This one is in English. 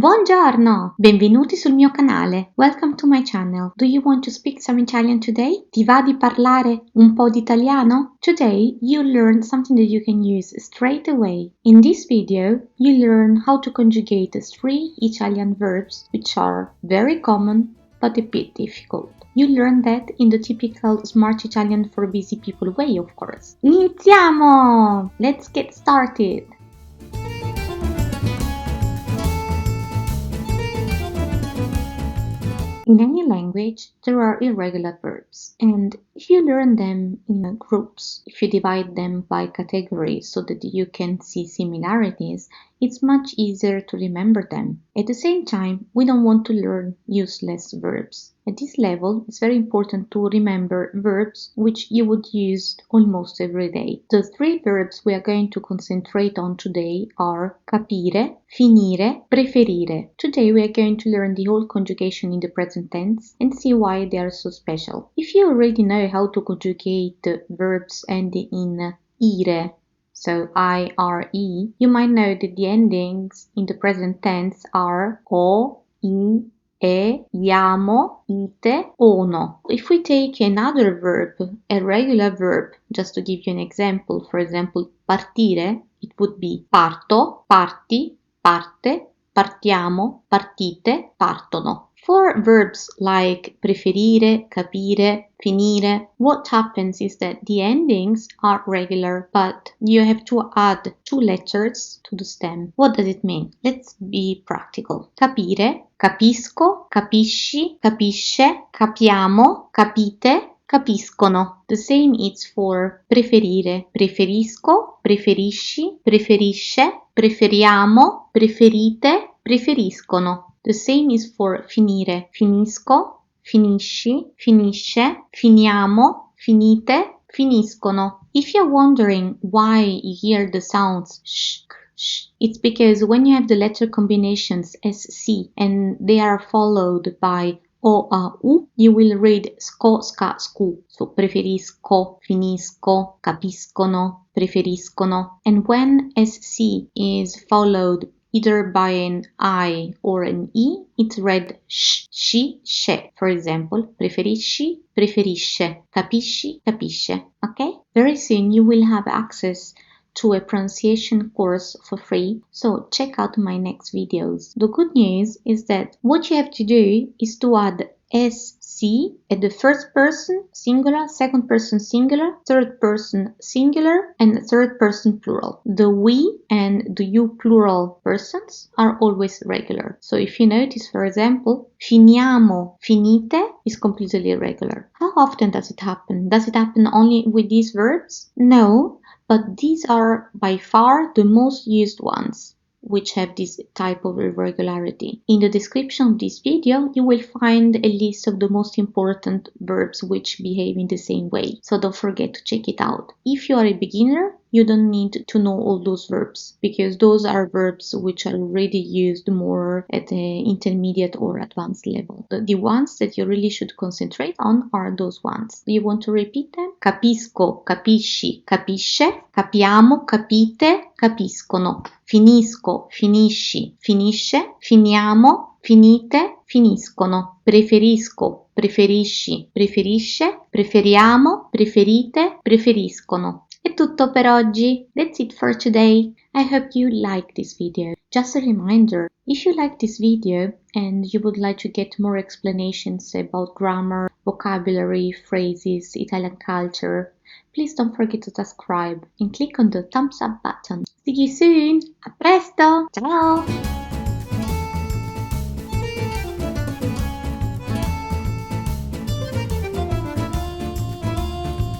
Buongiorno! Benvenuti sul mio canale. Welcome to my channel. Do you want to speak some Italian today? Ti va di parlare un po' di italiano? Today you learn something that you can use straight away. In this video you learn how to conjugate 3 Italian verbs which are very common but a bit difficult. You learn that in the typical smart Italian for busy people way, of course. Iniziamo! Let's get started! In any language, there are irregular verbs, and if you learn them in groups, if you divide them by categories so that you can see similarities, it's much easier to remember them. At the same time, we don't want to learn useless verbs. At this level, it's very important to remember verbs which you would use almost every day. The 3 verbs we are going to concentrate on today are capire, finire, preferire. Today we are going to learn the whole conjugation in the present tense and see why they are so special. If you already know how to conjugate verbs ending in ire, so I-R-E, you might know that the endings in the present tense are o, I, e, iamo, ite, ono. If we take another verb, a regular verb, just to give you an example, for example, partire, it would be parto, parti, parte, partiamo, partite, partono. For verbs like preferire, capire, finire, what happens is that the endings are regular, but you have to add 2 letters to the stem. What does it mean? Let's be practical. Capire, capisco, capisci, capisce, capiamo, capite, capiscono. The same is for preferire, preferisco, preferisci, preferisce, preferiamo, preferite, preferiscono. The same is for finire, finisco, finisci, finisce, finiamo, finite, finiscono. If you're wondering why you hear the sounds sh, sh, it's because when you have the letter combinations SC and they are followed by O, A, U, you will read sco, sca, scu. So preferisco, finisco, capiscono, preferiscono. And when SC is followed either by an I or an E, it's read sh, she, she. For example, preferisci, preferisce, capisci, capisce. Okay? Very soon you will have access to a pronunciation course for free, so check out my next videos. The good news is that what you have to do is to add SC at the first person singular, second person singular, third person singular, and third person plural. The we and the you plural persons are always regular. So if you notice, for example, finiamo, finite is completely irregular. How often does it happen? Does it happen only with these verbs? No. But these are by far the most used ones, which have this type of irregularity. In the description of this video, you will find a list of the most important verbs which behave in the same way. So don't forget to check it out. If you are a beginner, you don't need to know all those verbs because those are verbs which are already used more at the intermediate or advanced level. The ones that you really should concentrate on are those ones. Do you want to repeat them? Capisco, capisci, capisce, capiamo, capite, capiscono. Finisco, finisci, finisce, finiamo, finite, finiscono. Preferisco, preferisci, preferisce, preferiamo, preferite, preferiscono. È tutto per oggi. That's it for today. I hope you liked this video. Just a reminder, if you like this video and you would like to get more explanations about grammar, vocabulary, phrases, Italian culture, please don't forget to subscribe and click on the thumbs up button. See you soon. A presto. Ciao.